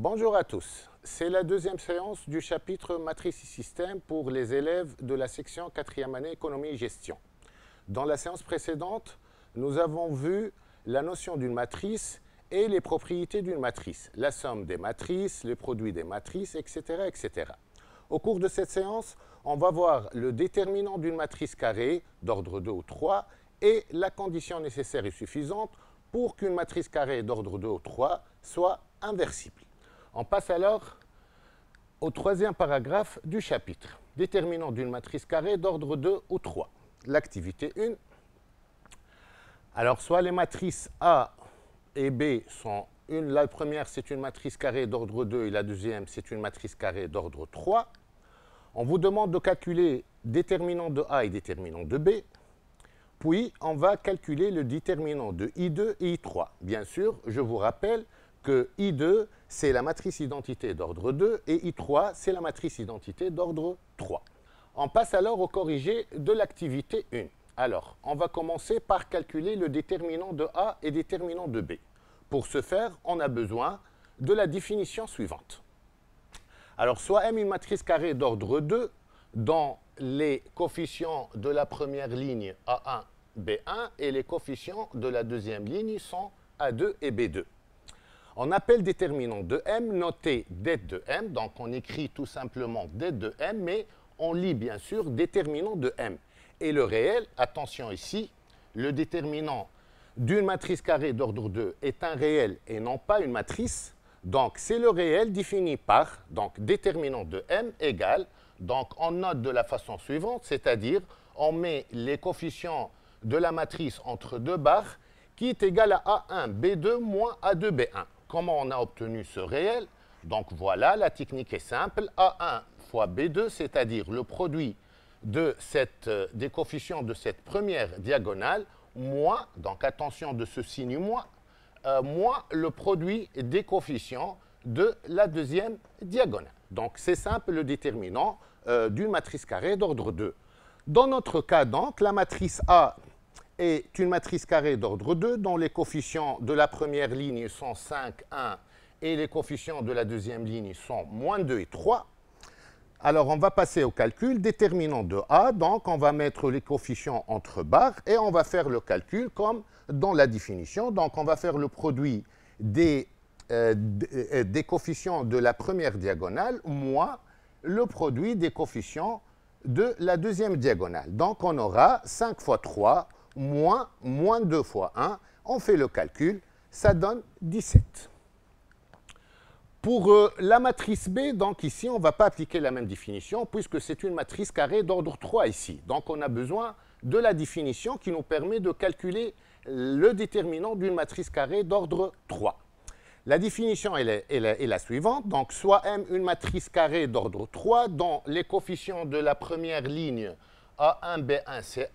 Bonjour à tous. C'est la deuxième séance du chapitre Matrices et systèmes pour les élèves de la section 4e année économie et gestion. Dans la séance précédente, nous avons vu la notion d'une matrice et les propriétés d'une matrice, la somme des matrices, les produits des matrices, etc., etc. Au cours de cette séance, on va voir le déterminant d'une matrice carrée d'ordre 2 ou 3 et la condition nécessaire et suffisante pour qu'une matrice carrée d'ordre 2 ou 3 soit inversible. On passe alors au troisième paragraphe du chapitre. Déterminant d'une matrice carrée d'ordre 2 ou 3. L'activité 1. Alors, soit les matrices A et B sont la première, c'est une matrice carrée d'ordre 2 et la deuxième, c'est une matrice carrée d'ordre 3. On vous demande de calculer déterminant de A et déterminant de B. Puis, on va calculer le déterminant de I2 et I3. Bien sûr, je vous rappelle que I2, c'est la matrice identité d'ordre 2 et I3, c'est la matrice identité d'ordre 3. On passe alors au corrigé de l'activité 1. Alors, on va commencer par calculer le déterminant de A et déterminant de B. Pour ce faire, on a besoin de la définition suivante. Alors, soit M une matrice carrée d'ordre 2 dont les coefficients de la première ligne A1, B1 et les coefficients de la deuxième ligne sont A2 et B2. On appelle déterminant de M noté det de M, donc on écrit tout simplement det de M, mais on lit bien sûr déterminant de M. Et le réel, attention ici, le déterminant d'une matrice carrée d'ordre 2 est un réel et non pas une matrice, donc c'est le réel défini par, donc déterminant de M égale, donc on note de la façon suivante, c'est-à-dire on met les coefficients de la matrice entre deux barres qui est égal à A1 B2 moins A2 B1. Comment on a obtenu ce réel? Donc voilà, la technique est simple. A1 fois B2, c'est-à-dire le produit des coefficients de cette première diagonale, moins, donc attention de ce signe moins, moins le produit des coefficients de la deuxième diagonale. Donc c'est simple, le déterminant d'une matrice carrée d'ordre 2. Dans notre cas, donc, la matrice A est une matrice carrée d'ordre 2 dont les coefficients de la première ligne sont 5, 1 et les coefficients de la deuxième ligne sont moins 2 et 3. Alors, on va passer au calcul. Déterminant de A, donc on va mettre les coefficients entre barres et on va faire le calcul comme dans la définition. Donc, on va faire le produit des coefficients de la première diagonale moins le produit des coefficients de la deuxième diagonale. Donc, on aura 5 fois 3 moins 2 fois 1, on fait le calcul, ça donne 17. Pour la matrice B, donc ici, on ne va pas appliquer la même définition puisque c'est une matrice carrée d'ordre 3 ici. Donc on a besoin de la définition qui nous permet de calculer le déterminant d'une matrice carrée d'ordre 3. La définition est la suivante, donc soit M une matrice carrée d'ordre 3 dont les coefficients de la première ligne A1, B1, C1,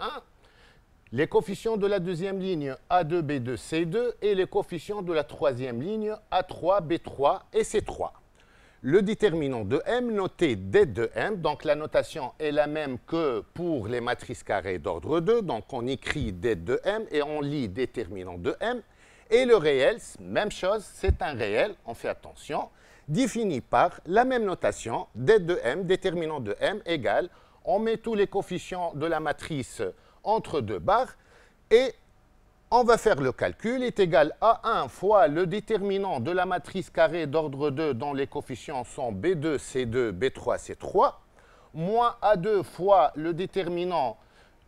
les coefficients de la deuxième ligne A2, B2, C2 et les coefficients de la troisième ligne A3, B3 et C3. Le déterminant de M noté det de M, donc la notation est la même que pour les matrices carrées d'ordre 2, donc on écrit det de M et on lit déterminant de M. Et le réel, même chose, c'est un réel, on fait attention, défini par la même notation, det de M, déterminant de M égale, on met tous les coefficients de la matrice entre deux barres, et on va faire le calcul, est égal à 1 fois le déterminant de la matrice carrée d'ordre 2 dont les coefficients sont B2, C2, B3, C3, moins A2 fois le déterminant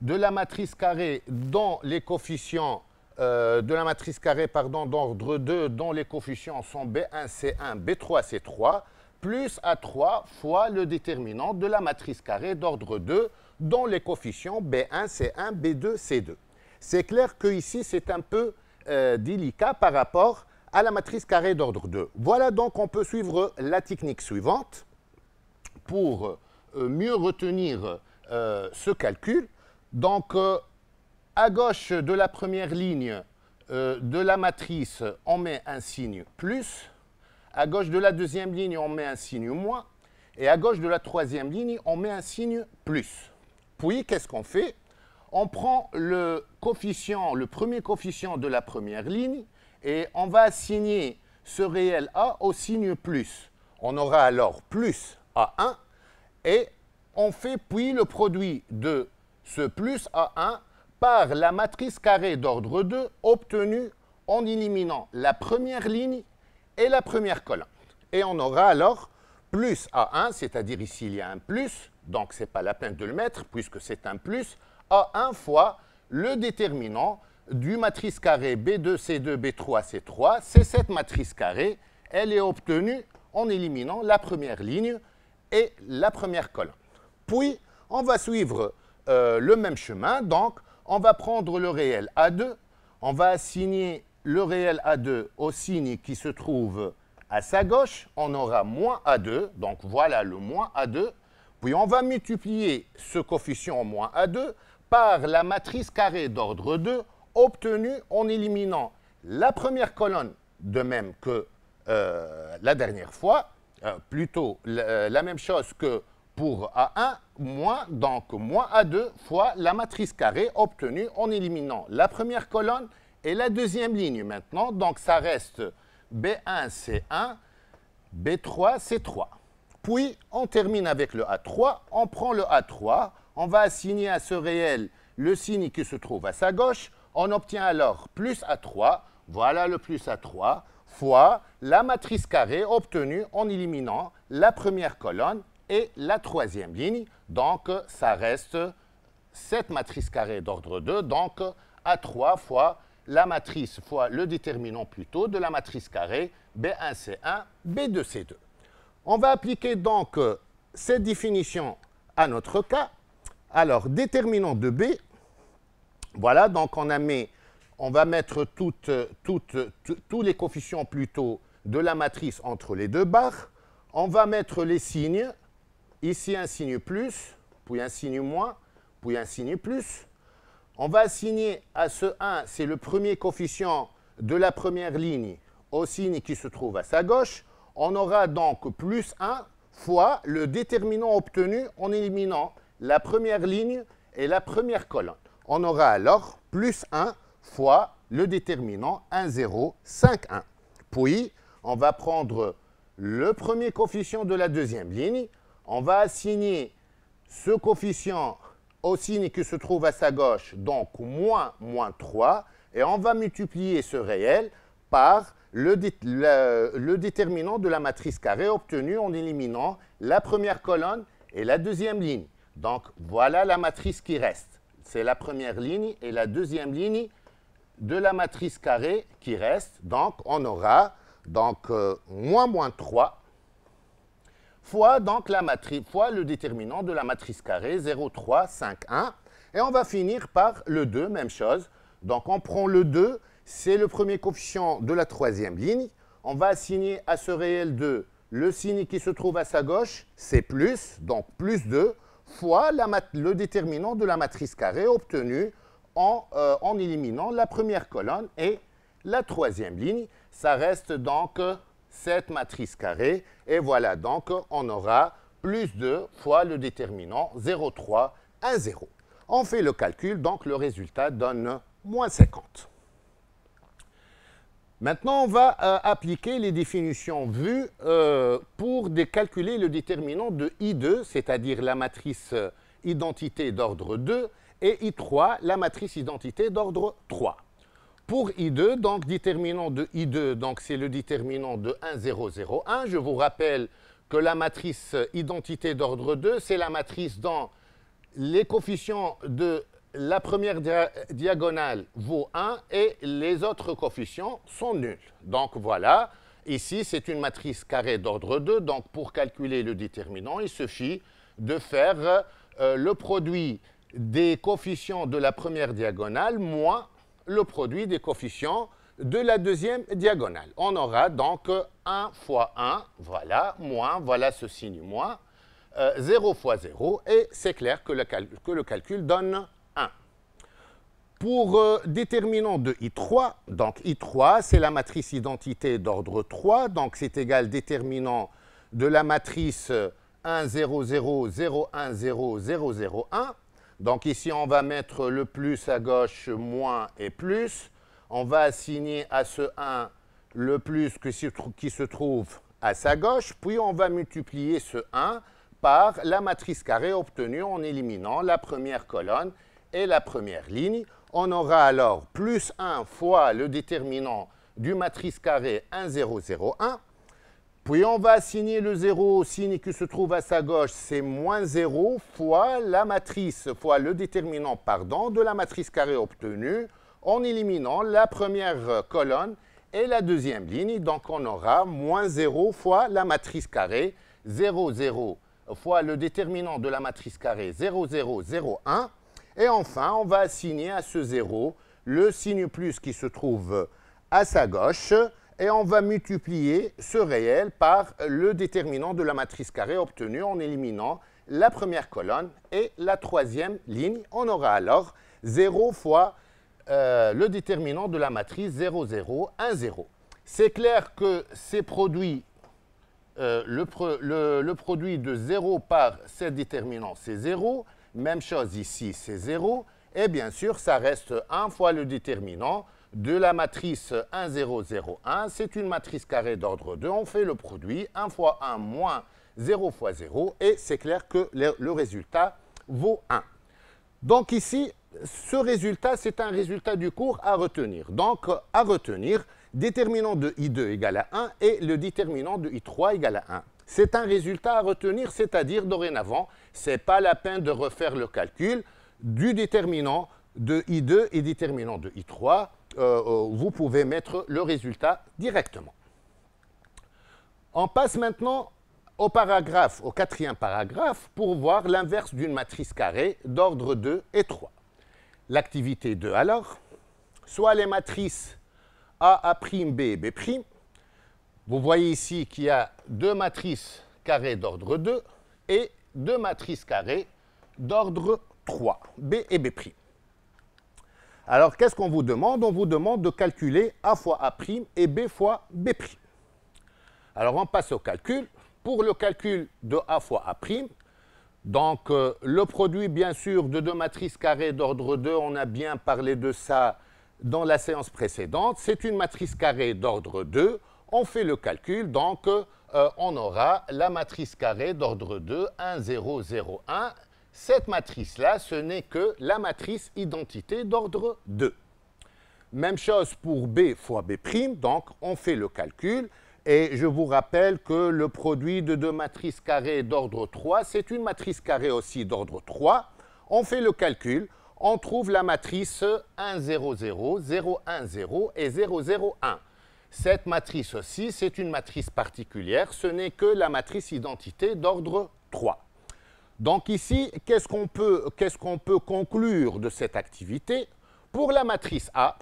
de la matrice carrée dont les coefficients d'ordre 2 dont les coefficients sont B1, C1, B3, C3, plus A3 fois le déterminant de la matrice carrée d'ordre 2 dont les coefficients B1, C1, B2, C2. C'est clair que ici c'est un peu délicat par rapport à la matrice carrée d'ordre 2. Voilà donc on peut suivre la technique suivante pour mieux retenir ce calcul. Donc à gauche de la première ligne de la matrice, on met un signe plus. À gauche de la deuxième ligne, on met un signe moins. Et à gauche de la troisième ligne, on met un signe plus. Puis, qu'est-ce qu'on fait? On prend le premier coefficient de la première ligne et on va assigner ce réel A au signe plus. On aura alors plus A1 et on fait puis le produit de ce plus A1 par la matrice carrée d'ordre 2 obtenue en éliminant la première ligne et la première colonne. Et on aura alors plus A1, c'est-à-dire ici il y a un plus, donc ce n'est pas la peine de le mettre puisque c'est un plus, A1 fois le déterminant du matrice carrée B2, C2, B3, C3. C'est cette matrice carrée, elle est obtenue en éliminant la première ligne et la première colonne. Puis, on va suivre le même chemin, donc on va prendre le réel A2, on va assigner le réel A2 au signe qui se trouve à sa gauche, on aura moins A2, donc voilà le moins A2, puis on va multiplier ce coefficient moins A2 par la matrice carrée d'ordre 2 obtenue en éliminant la première colonne de même que la dernière fois, plutôt la même chose que pour A1, donc moins A2 fois la matrice carrée obtenue en éliminant la première colonne et la deuxième ligne maintenant. Donc ça reste B1, C1, B3, C3. Puis on termine avec le A3, on prend le A3, on va assigner à ce réel le signe qui se trouve à sa gauche, on obtient alors plus A3, voilà le plus A3, fois la matrice carrée obtenue en éliminant la première colonne et la troisième ligne. Donc, ça reste cette matrice carrée d'ordre 2, donc A3 fois la matrice fois le déterminant plutôt de la matrice carrée B1C1, B2C2. On va appliquer donc cette définition à notre cas. Alors, déterminant de B, voilà, donc on va mettre tous les coefficients plutôt de la matrice entre les deux barres. On va mettre les signes, ici un signe plus, puis un signe moins, puis un signe plus. On va assigner à ce 1, c'est le premier coefficient de la première ligne, au signe qui se trouve à sa gauche. On aura donc plus 1 fois le déterminant obtenu en éliminant la première ligne et la première colonne. On aura alors plus 1 fois le déterminant 1, 0, 5, 1. Puis, on va prendre le premier coefficient de la deuxième ligne. On va assigner ce coefficient au signe qui se trouve à sa gauche, donc moins 3. Et on va multiplier ce réel par le déterminant de la matrice carrée obtenu en éliminant la première colonne et la deuxième ligne. Donc, voilà la matrice qui reste. C'est la première ligne et la deuxième ligne de la matrice carrée qui reste. Donc, on aura donc, moins 3 fois, donc, fois le déterminant de la matrice carrée 0, 3, 5, 1. Et on va finir par le 2, même chose. Donc, on prend le 2, c'est le premier coefficient de la troisième ligne. On va assigner à ce réel 2 le signe qui se trouve à sa gauche, c'est plus, donc plus 2, fois le déterminant de la matrice carrée obtenu en éliminant la première colonne et la troisième ligne. Ça reste donc cette matrice carrée. Et voilà, donc on aura plus 2 fois le déterminant 0, 3, 1, 0. On fait le calcul, donc le résultat donne moins 50. Maintenant, on va appliquer les définitions vues pour calculer le déterminant de I2, c'est-à-dire la matrice identité d'ordre 2, et I3, la matrice identité d'ordre 3. Pour I2, donc déterminant de I2, donc c'est le déterminant de 1, 0, 0, 1. Je vous rappelle que la matrice identité d'ordre 2, c'est la matrice dont les coefficients de la première diagonale vaut 1 et les autres coefficients sont nuls. Donc voilà, ici c'est une matrice carrée d'ordre 2, donc pour calculer le déterminant, il suffit de faire le produit des coefficients de la première diagonale moins le produit des coefficients de la deuxième diagonale. On aura donc 1 fois 1, voilà, moins, voilà ce signe moins, 0 fois 0, et c'est clair que le calcul donne 1. Pour déterminant de I3, donc I3, c'est la matrice identité d'ordre 3, donc c'est égal déterminant de la matrice 1, 0, 0, 0, 1, 0, 0, 0, 1. Donc ici, on va mettre le plus à gauche, moins et plus. On va assigner à ce 1 le plus qui se trouve à sa gauche, puis on va multiplier ce 1 par la matrice carrée obtenue en éliminant la première colonne et la première ligne. On aura alors plus 1 fois le déterminant du matrice carré 1, 0, 0, 1. Puis on va assigner le 0 au signe qui se trouve à sa gauche, c'est moins 0 fois la matrice, fois le déterminant, pardon, de la matrice carrée obtenue en éliminant la première colonne et la deuxième ligne. Donc on aura moins 0 fois la matrice carrée, 0, 0 fois le déterminant de la matrice carrée, 0, 0, 0, 1. Et enfin, on va assigner à ce 0 le signe plus qui se trouve à sa gauche, et on va multiplier ce réel par le déterminant de la matrice carrée obtenue en éliminant la première colonne et la troisième ligne. On aura alors 0 fois le déterminant de la matrice 0, 0, 1, 0. C'est clair que ces produits, le produit de 0 par ces déterminants, c'est 0. Même chose ici, c'est 0. Et bien sûr, ça reste 1 fois le déterminant de la matrice 1, 0, 0, 1. C'est une matrice carrée d'ordre 2. On fait le produit 1 fois 1 moins 0 fois 0. Et c'est clair que le résultat vaut 1. Donc ici, ce résultat, c'est un résultat du cours à retenir. Donc, à retenir, déterminant de I2 égale à 1 et le déterminant de I3 égale à 1. C'est un résultat à retenir, c'est-à-dire dorénavant, ce n'est pas la peine de refaire le calcul du déterminant de I2 et déterminant de I3. Vous pouvez mettre le résultat directement. On passe maintenant au quatrième paragraphe, pour voir l'inverse d'une matrice carrée d'ordre 2 et 3. L'activité 2 alors, soit les matrices A, A', B, B'. Vous voyez ici qu'il y a deux matrices carrées d'ordre 2 et deux matrices carrées d'ordre 3, B et B'. Alors, qu'est-ce qu'on vous demande? On vous demande de calculer A fois A' et B fois B'. Alors, on passe au calcul. Pour le calcul de A fois A', donc le produit, bien sûr, de deux matrices carrées d'ordre 2, on a bien parlé de ça dans la séance précédente. C'est une matrice carrée d'ordre 2. On fait le calcul, donc on aura la matrice carrée d'ordre 2, 1, 0, 0, 1. Cette matrice-là, ce n'est que la matrice identité d'ordre 2. Même chose pour B fois B', donc on fait le calcul. Et je vous rappelle que le produit de deux matrices carrées d'ordre 3, c'est une matrice carrée aussi d'ordre 3. On fait le calcul, on trouve la matrice 1, 0, 0, 0, 1, 0 et 0, 0, 1. Cette matrice aussi, c'est une matrice particulière, ce n'est que la matrice identité d'ordre 3. Donc ici, qu'est-ce qu'on peut conclure de cette activité? Pour la matrice A,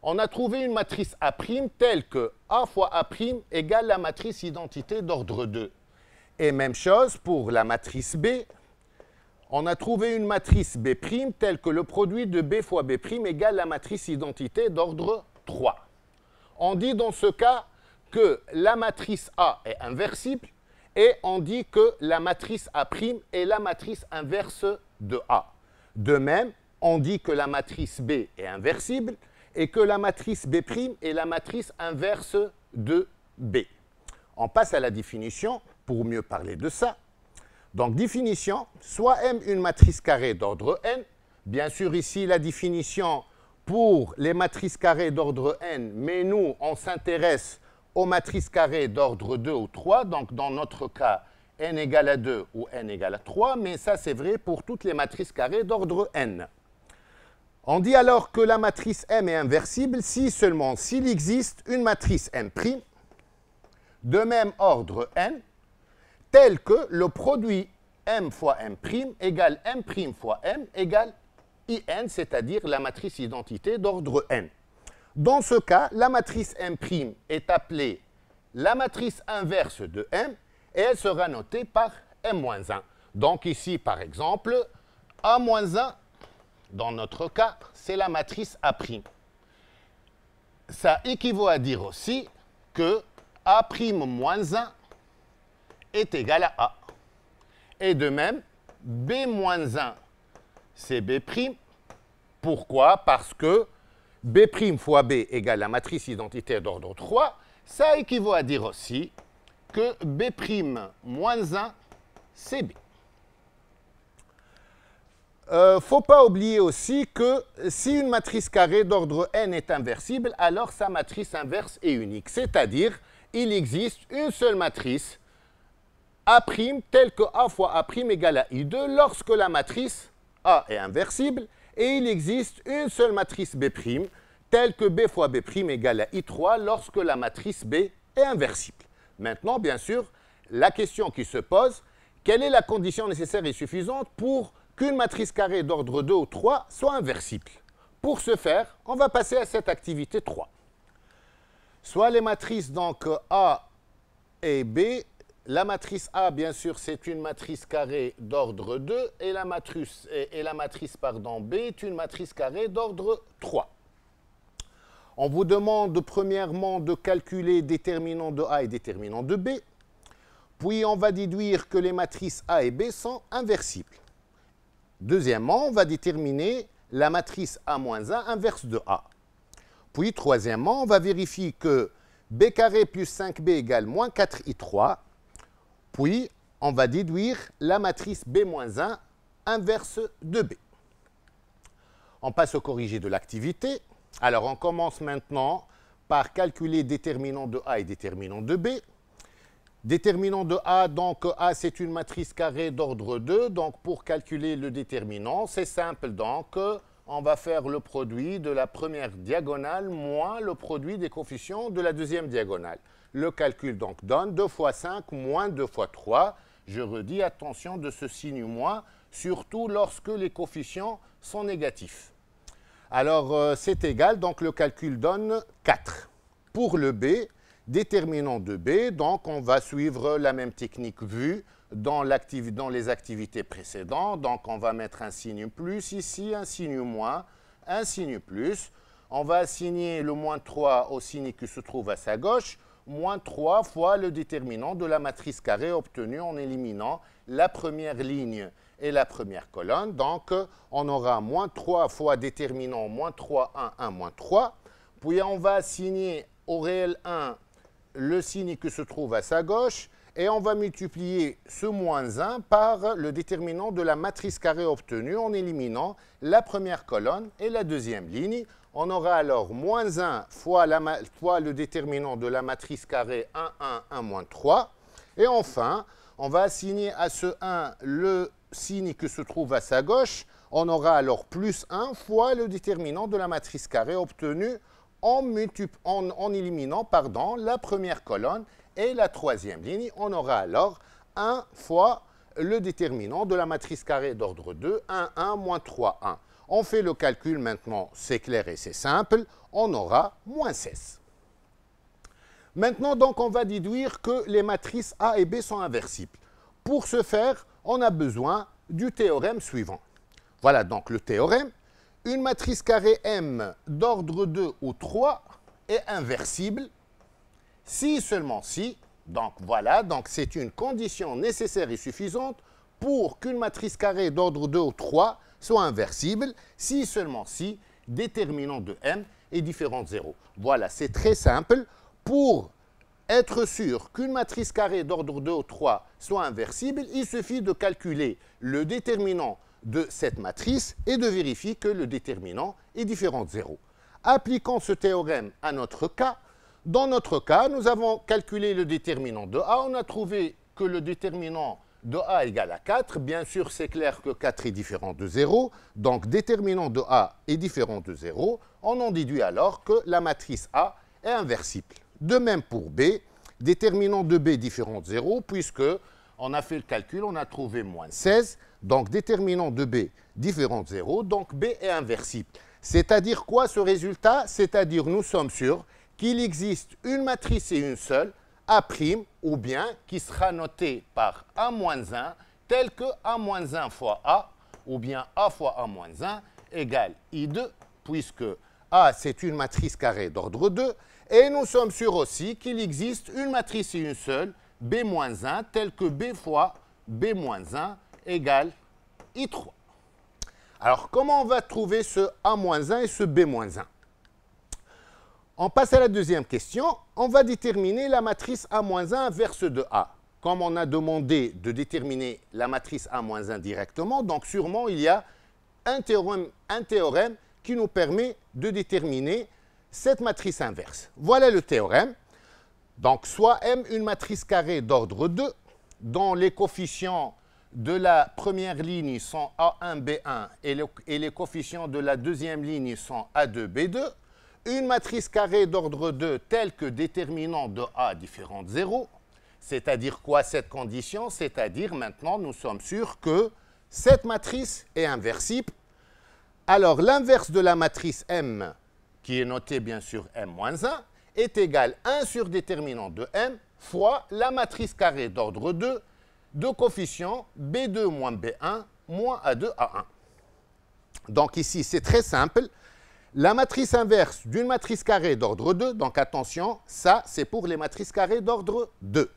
on a trouvé une matrice A' telle que A fois A' égale la matrice identité d'ordre 2. Et même chose pour la matrice B. On a trouvé une matrice B' telle que le produit de B fois B' égale la matrice identité d'ordre 3. On dit dans ce cas que la matrice A est inversible et on dit que la matrice A' est la matrice inverse de A. De même, on dit que la matrice B est inversible et que la matrice B' est la matrice inverse de B. On passe à la définition pour mieux parler de ça. Donc, définition, soit M une matrice carrée d'ordre n. Bien sûr, ici, la définition pour les matrices carrées d'ordre n, mais nous, on s'intéresse aux matrices carrées d'ordre 2 ou 3. Donc, dans notre cas, n égale à 2 ou n égale à 3, mais ça, c'est vrai pour toutes les matrices carrées d'ordre n. On dit alors que la matrice M est inversible si seulement s'il existe une matrice M' de même ordre n, tel que le produit M fois M' égale M' fois M égale IN, c'est-à-dire la matrice identité d'ordre n. Dans ce cas, la matrice M' est appelée la matrice inverse de M et elle sera notée par M-1. Donc ici, par exemple, A-1, dans notre cas, c'est la matrice A'. Ça équivaut à dire aussi que A'-1 est égal à A. Et de même, B-1, c'est B'. Pourquoi? Parce que B' fois B égale la matrice identitaire d'ordre 3, ça équivaut à dire aussi que B' moins 1, c'est B. Ne faut pas oublier aussi que si une matrice carrée d'ordre n est inversible, alors sa matrice inverse est unique. C'est-à-dire, il existe une seule matrice A' telle que A fois A' égale à I2 lorsque la matrice A est inversible, et il existe une seule matrice B' telle que B fois B' égale à I3 lorsque la matrice B est inversible. Maintenant, bien sûr, la question qui se pose, quelle est la condition nécessaire et suffisante pour qu'une matrice carrée d'ordre 2 ou 3 soit inversible? Pour ce faire, on va passer à cette activité 3. Soit les matrices donc A et B. La matrice A, bien sûr, c'est une matrice carrée d'ordre 2 et la matrice B est une matrice carrée d'ordre 3. On vous demande premièrement de calculer déterminant de A et déterminant de B. Puis on va déduire que les matrices A et B sont inversibles. Deuxièmement, on va déterminer la matrice A-1 inverse de A. Puis troisièmement, on va vérifier que B carré plus 5B égale moins 4I3. Puis, on va déduire la matrice B-1 inverse de B. On passe au corrigé de l'activité. Alors, on commence maintenant par calculer déterminant de A et déterminant de B. Déterminant de A, donc A, c'est une matrice carrée d'ordre 2. Donc, pour calculer le déterminant, c'est simple. Donc, on va faire le produit de la première diagonale moins le produit des coefficients de la deuxième diagonale. Le calcul donc donne 2 fois 5 moins 2 fois 3. Je redis, attention de ce signe moins, surtout lorsque les coefficients sont négatifs. Alors, c'est égal, donc le calcul donne 4. Pour le B, déterminant de B, donc on va suivre la même technique vue dans les activités précédentes. Donc, on va mettre un signe plus ici, un signe moins, un signe plus. On va assigner le moins 3 au signe qui se trouve à sa gauche, moins 3 fois le déterminant de la matrice carrée obtenue en éliminant la première ligne et la première colonne. Donc, on aura moins 3 fois déterminant, moins 3, 1, 1, moins 3. Puis, on va assigner au réel 1 le signe qui se trouve à sa gauche et on va multiplier ce moins 1 par le déterminant de la matrice carrée obtenue en éliminant la première colonne et la deuxième ligne. On aura alors moins 1 fois le déterminant de la matrice carrée 1, 1, 1, moins 3. Et enfin, on va assigner à ce 1 le signe qui se trouve à sa gauche. On aura alors plus 1 fois le déterminant de la matrice carrée obtenue en éliminant la première colonne et la troisième ligne. On aura alors 1 fois le déterminant de la matrice carrée d'ordre 2, 1, 1, moins 3, 1. On fait le calcul maintenant, c'est clair et c'est simple, on aura moins 16. Maintenant, donc, on va déduire que les matrices A et B sont inversibles. Pour ce faire, on a besoin du théorème suivant. Voilà donc le théorème. Une matrice carrée M d'ordre 2 ou 3 est inversible si seulement si, donc voilà, donc c'est une condition nécessaire et suffisante pour qu'une matrice carrée d'ordre 2 ou 3 soit inversible, si seulement si déterminant de M est différent de 0. Voilà, c'est très simple. Pour être sûr qu'une matrice carrée d'ordre 2 ou 3 soit inversible, il suffit de calculer le déterminant de cette matrice et de vérifier que le déterminant est différent de 0. Appliquons ce théorème à notre cas. Dans notre cas, nous avons calculé le déterminant de A. On a trouvé que le déterminant de A égale à 4. Bien sûr, c'est clair que 4 est différent de 0. Donc, déterminant de A est différent de 0. On en déduit alors que la matrice A est inversible. De même pour B, déterminant de B différent de 0, puisque on a fait le calcul, on a trouvé moins 16. Donc, déterminant de B différent de 0, donc B est inversible. C'est-à-dire quoi ce résultat? C'est-à-dire nous sommes sûrs qu'il existe une matrice et une seule, A', ou bien qui sera notée par A-1, telle que A-1 fois A, ou bien A fois A-1 égale I2, puisque A, c'est une matrice carrée d'ordre 2, et nous sommes sûrs aussi qu'il existe une matrice et une seule, B-1, telle que B fois B-1 égale I3. Alors, comment on va trouver ce A-1 et ce B-1? On passe à la deuxième question. On va déterminer la matrice A-1 inverse de A. Comme on a demandé de déterminer la matrice A-1 directement, donc sûrement il y a un théorème qui nous permet de déterminer cette matrice inverse. Voilà le théorème. Donc, soit M, une matrice carrée d'ordre 2, dont les coefficients de la première ligne sont A1, B1 et les coefficients de la deuxième ligne sont A2, B2. Une matrice carrée d'ordre 2 telle que déterminant de A différent de 0. C'est-à-dire quoi cette condition? C'est-à-dire maintenant nous sommes sûrs que cette matrice est inversible. Alors l'inverse de la matrice M, qui est notée bien sûr M-1, est égal à 1 sur déterminant de M fois la matrice carrée d'ordre 2 de coefficient B2 moins B1 moins A2 A1. Donc ici, c'est très simple. La matrice inverse d'une matrice carrée d'ordre 2, donc attention, ça c'est pour les matrices carrées d'ordre 2,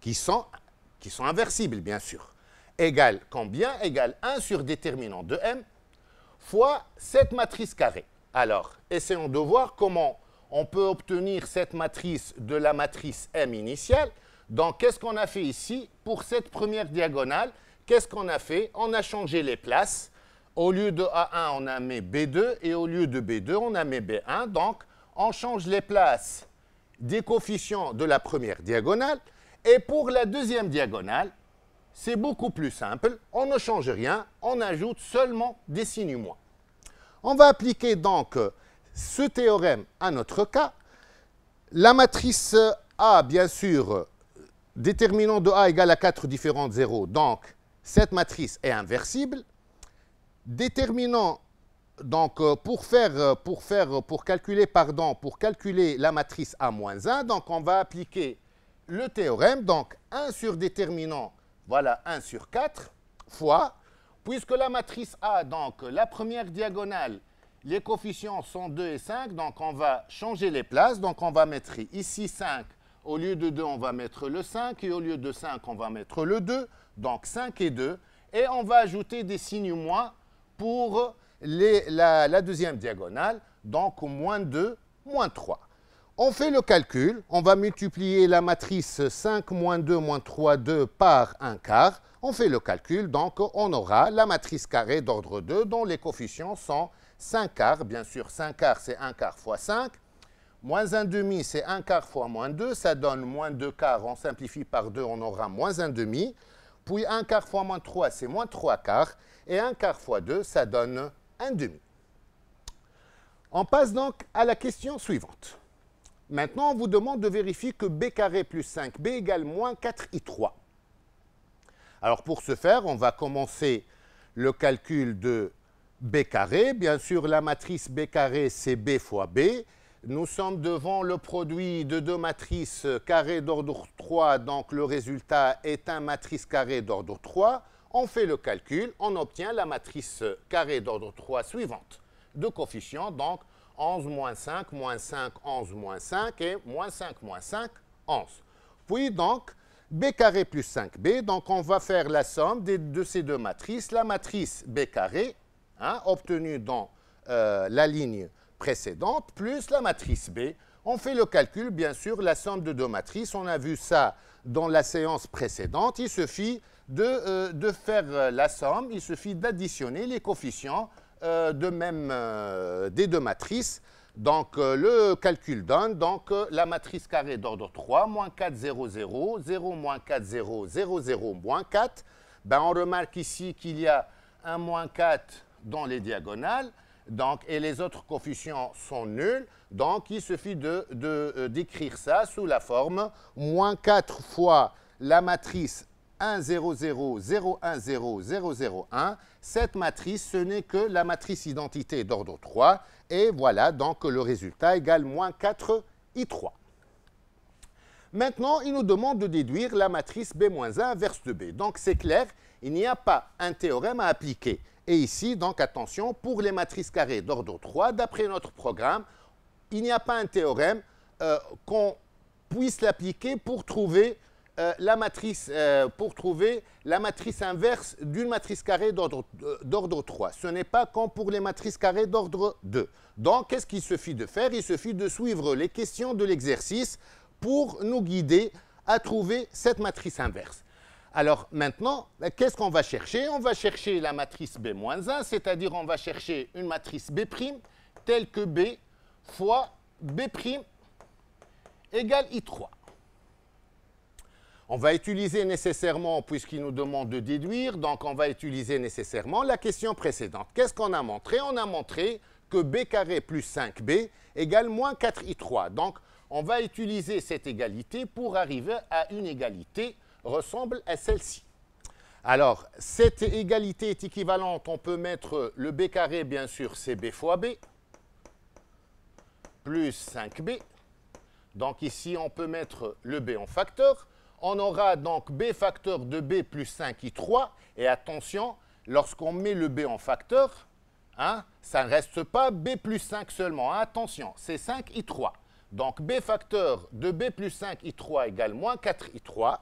qui sont inversibles bien sûr. Égale combien? Égale 1 sur déterminant de M fois cette matrice carrée. Alors, essayons de voir comment on peut obtenir cette matrice de la matrice M initiale. Donc, qu'est-ce qu'on a fait ici? Pour cette première diagonale, qu'est-ce qu'on a fait? On a changé les places. Au lieu de A1, on a mis B2 et au lieu de B2, on a mis B1. Donc, on change les places des coefficients de la première diagonale. Et pour la deuxième diagonale, c'est beaucoup plus simple. On ne change rien, on ajoute seulement des signes moins. On va appliquer donc ce théorème à notre cas. La matrice A, bien sûr, déterminant de A égale à 4 différent de 0. Donc, cette matrice est inversible. Déterminant, donc, pour calculer la matrice A-1, donc on va appliquer le théorème. Donc, 1 sur déterminant, voilà 1 sur 4, fois, puisque la matrice A, donc la première diagonale, les coefficients sont 2 et 5, donc on va changer les places. Donc, on va mettre ici 5. Au lieu de 2, on va mettre le 5. Et au lieu de 5, on va mettre le 2. Donc, 5 et 2. Et on va ajouter des signes moins pour la deuxième diagonale. Donc, moins 2, moins 3. On fait le calcul. On va multiplier la matrice 5 moins 2 moins 3, 2 par 1 quart. On fait le calcul. Donc, on aura la matrice carrée d'ordre 2 dont les coefficients sont 5 quarts. Bien sûr, 5 quarts, c'est 1 quart fois 5. Moins 1 demi, c'est 1 quart fois moins 2. Ça donne moins 2 quarts. On simplifie par 2, on aura moins 1 demi. Puis 1 quart fois moins 3, c'est moins 3 quarts. Et 1 quart fois 2, ça donne 1 demi. On passe donc à la question suivante. Maintenant, on vous demande de vérifier que b carré plus 5b égale moins 4i3. Alors, pour ce faire, on va commencer le calcul de b carré. Bien sûr, la matrice b carré, c'est b fois b. Nous sommes devant le produit de deux matrices carrées d'ordre 3, donc le résultat est un matrice carré d'ordre 3. On fait le calcul, on obtient la matrice carrée d'ordre 3 suivante. Deux coefficients, donc 11 moins 5, moins 5, 11 moins 5 et moins 5 moins 5, 11. Puis donc, b carré plus 5b, donc on va faire la somme de ces deux matrices. La matrice b carré, obtenue dans la ligne précédente, plus la matrice B. On fait le calcul, bien sûr, la somme de deux matrices. On a vu ça dans la séance précédente. Il suffit de faire la somme, il suffit d'additionner les coefficients des deux matrices. Donc, le calcul donne donc, la matrice carrée d'ordre 3, moins 4, 0, 0, 0, moins 4, 0, 0, 0, moins 4. Ben, on remarque ici qu'il y a un moins 4 dans les diagonales. Donc, et les autres coefficients sont nuls. Donc, il suffit d'écrire ça sous la forme moins 4 fois la matrice 1, 0, 0, 0, 1, 0, 0, 0, 1. Cette matrice, ce n'est que la matrice identité d'ordre 3. Et voilà, donc le résultat égale moins 4i3. Maintenant, il nous demande de déduire la matrice b-1 inverse de b. Donc, c'est clair, il n'y a pas un théorème à appliquer. Et ici, donc attention, pour les matrices carrées d'ordre 3, d'après notre programme, il n'y a pas un théorème qu'on puisse l'appliquer pour trouver la matrice, pour trouver la matrice inverse d'une matrice carrée d'ordre 3. Ce n'est pas comme pour les matrices carrées d'ordre 2. Donc, qu'est-ce qu'il suffit de faire? Il suffit de suivre les questions de l'exercice pour nous guider à trouver cette matrice inverse. Alors maintenant, qu'est-ce qu'on va chercher? On va chercher la matrice B-1, c'est-à-dire on va chercher une matrice B' telle que B fois B' égale I3. On va utiliser nécessairement, puisqu'il nous demande de déduire, donc on va utiliser nécessairement la question précédente. Qu'est-ce qu'on a montré? On a montré que B carré plus 5B égale moins 4I3. Donc, on va utiliser cette égalité pour arriver à une égalité ressemble à celle-ci. Alors, cette égalité est équivalente, on peut mettre le B carré, bien sûr, c'est B fois B, plus 5B. Donc ici, on peut mettre le B en facteur. On aura donc B facteur de B plus 5I3. Et attention, lorsqu'on met le B en facteur, hein, ça ne reste pas B plus 5 seulement. Hein, attention, c'est 5I3. Donc B facteur de B plus 5I3 égale moins 4I3.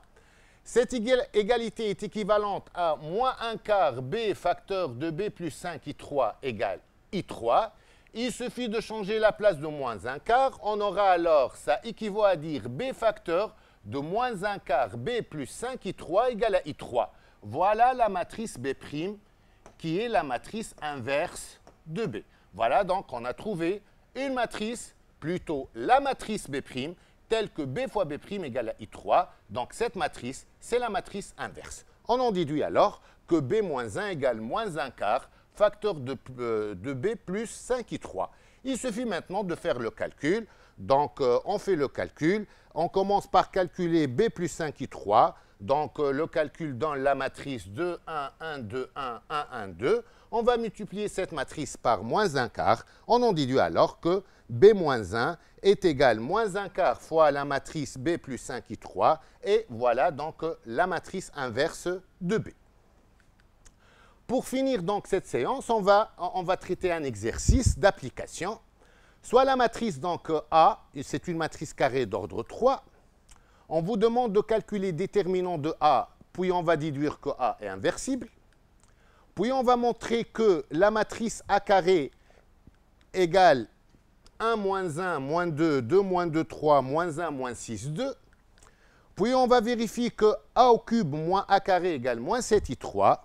Cette égalité est équivalente à moins 1 quart B facteur de B plus 5I3 égale I3. Il suffit de changer la place de moins 1 quart. On aura alors, ça équivaut à dire B facteur de moins 1 quart B plus 5I3 égale à I3. Voilà la matrice B' qui est la matrice inverse de B. Voilà donc on a trouvé une matrice, plutôt la matrice B' telle que B fois B' égale à I3. Donc cette matrice, c'est la matrice inverse. On en déduit alors que B-1 égale moins 1 quart facteur de B plus 5I3. Il suffit maintenant de faire le calcul. Donc, on fait le calcul. On commence par calculer B plus 5I3. Donc, le calcul donne la matrice 2, 1, 1, 2, 1, 1, 1, 2. On va multiplier cette matrice par moins 1 quart. On en déduit alors que B-1 est égal à moins 1 quart fois la matrice B plus 5I3. Et voilà donc la matrice inverse de B. Pour finir donc cette séance, on va traiter un exercice d'application. Soit la matrice donc A, c'est une matrice carrée d'ordre 3. On vous demande de calculer déterminant de A, puis on va déduire que A est inversible. Puis on va montrer que la matrice A carré égale 1 moins 1 moins 2, 2 moins 2, 3, moins 1 moins 6, 2. Puis on va vérifier que A au cube moins A carré égale moins 7I3.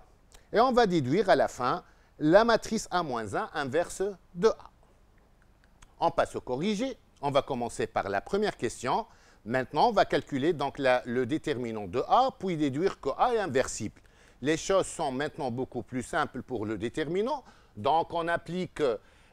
Et on va déduire à la fin la matrice A-1 inverse de A. On passe au corrigé. On va commencer par la première question. Maintenant, on va calculer donc le déterminant de A, puis déduire que A est inversible. Les choses sont maintenant beaucoup plus simples pour le déterminant. Donc, on applique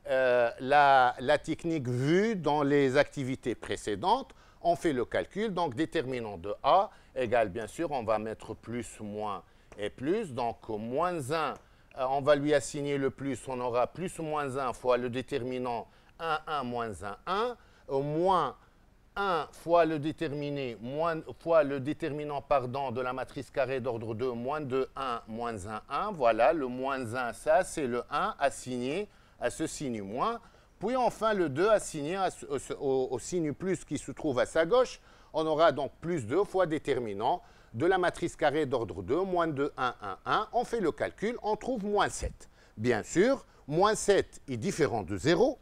la technique vue dans les activités précédentes. On fait le calcul. Donc, déterminant de A égale, bien sûr, on va mettre plus, moins et plus. Donc, moins 1, on va lui assigner le plus. On aura plus ou moins 1 fois le déterminant 1, 1, moins 1, 1. Moins 1 fois le déterminant de la matrice carrée d'ordre 2, moins 2, 1, moins 1, 1. Voilà, le moins 1, ça, c'est le 1 assigné à ce signe moins. Puis enfin, le 2 assigné au signe plus qui se trouve à sa gauche. On aura donc plus 2 fois déterminant de la matrice carrée d'ordre 2, moins 2, 1, 1, 1. On fait le calcul, on trouve moins 7. Bien sûr, moins 7 est différent de 0.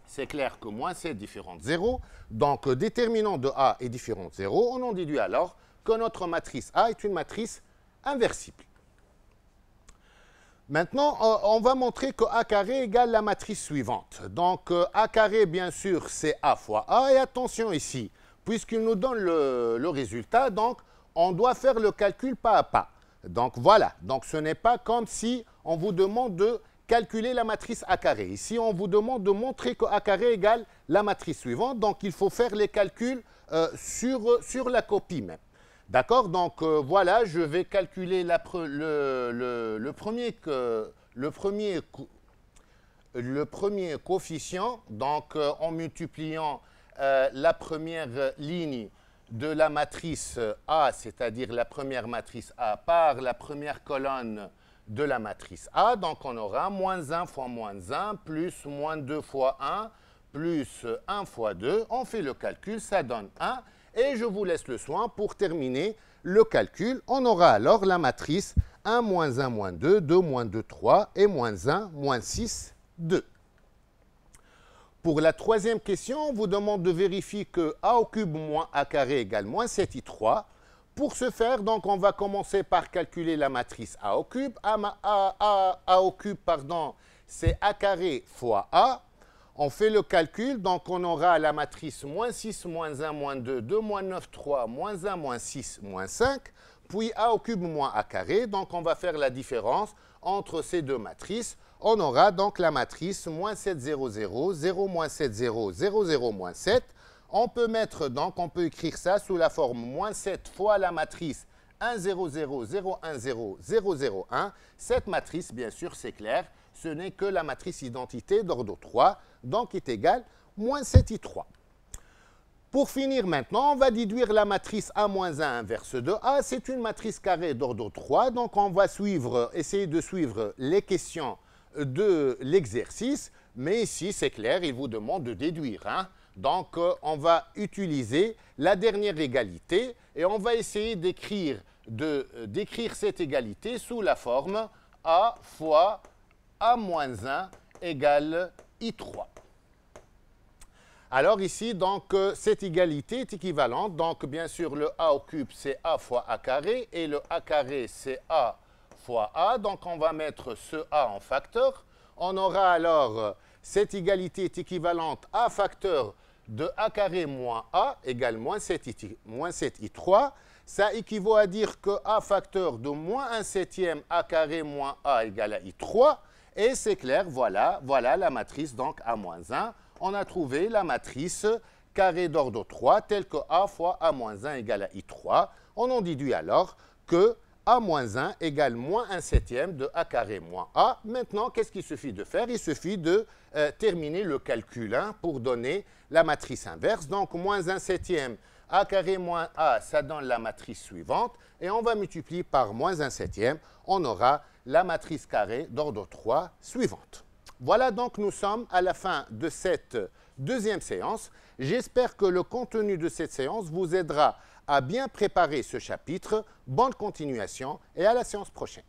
C'est clair que moins 7 est différent de 0. Donc, déterminant de A est différent de 0. On en déduit alors que notre matrice A est une matrice inversible. Maintenant, on va montrer que A carré égale la matrice suivante. Donc, A carré, bien sûr, c'est A fois A. Et attention ici, puisqu'il nous donne le résultat, donc, on doit faire le calcul pas à pas. Donc, voilà. Donc, ce n'est pas comme si on vous demande de calculer la matrice A carré. Ici, on vous demande de montrer que A carré égale la matrice suivante. Donc, il faut faire les calculs sur la copie même. D'accord? Donc, voilà, je vais calculer le premier coefficient. Donc, en multipliant la première ligne de la matrice A, c'est-à-dire la première matrice A, par la première colonne de la matrice A. Donc, on aura moins 1 fois moins 1, plus moins 2 fois 1, plus 1 fois 2. On fait le calcul, ça donne 1. Et je vous laisse le soin pour terminer le calcul. On aura alors la matrice 1, moins 1, moins 2, 2, moins 2, 3 et moins 1, moins 6, 2. Pour la troisième question, on vous demande de vérifier que a au cube moins a carré égale moins 7i3. Pour ce faire, donc, on va commencer par calculer la matrice a au cube. A au cube, pardon, c'est a carré fois a. On fait le calcul, donc on aura la matrice moins 6, moins 1, moins 2, 2, moins 9, 3, moins 1, moins 6, moins 5, puis a au cube moins a carré. Donc on va faire la différence entre ces deux matrices. On aura donc la matrice moins 7, 0, 0, 0, moins 7, 0, 0, 0, moins 7. On peut mettre donc, on peut écrire ça sous la forme moins 7 fois la matrice 1, 0, 0, 0, 1, 0, 0, 0, 1. Cette matrice, bien sûr, c'est clair, ce n'est que la matrice identité d'ordre 3, donc est égale moins 7i3. Pour finir maintenant, on va déduire la matrice A-1 inverse de A. C'est une matrice carrée d'ordre 3, donc on va essayer de suivre les questions de l'exercice, mais ici, c'est clair, il vous demande de déduire. Donc, on va utiliser la dernière égalité et on va essayer d'écrire cette égalité sous la forme A fois A-1 égale I3. Alors ici, donc, cette égalité est équivalente. Donc, bien sûr, le A au cube, c'est A fois A carré et le A carré, c'est A fois A. Donc, on va mettre ce A en facteur. On aura alors, cette égalité est équivalente à facteur de A carré moins A égale moins 7i3. Ça équivaut à dire que A facteur de moins 1 septième A carré moins A égale à I3. Et c'est clair, voilà la matrice donc A-1. On a trouvé la matrice carré d'ordre 3 telle que A fois A-1 égale à I3. On en déduit alors que A-1 égale moins 1 septième de A carré moins A. Maintenant, qu'est-ce qu'il suffit de faire? Il suffit de terminer le calcul pour donner la matrice inverse. Donc, moins 1 septième A carré moins A, ça donne la matrice suivante. Et on va multiplier par moins 1 septième. On aura la matrice carrée d'ordre 3 suivante. Voilà donc, nous sommes à la fin de cette deuxième séance. J'espère que le contenu de cette séance vous aidera à bien préparer ce chapitre. Bonne continuation et à la séance prochaine.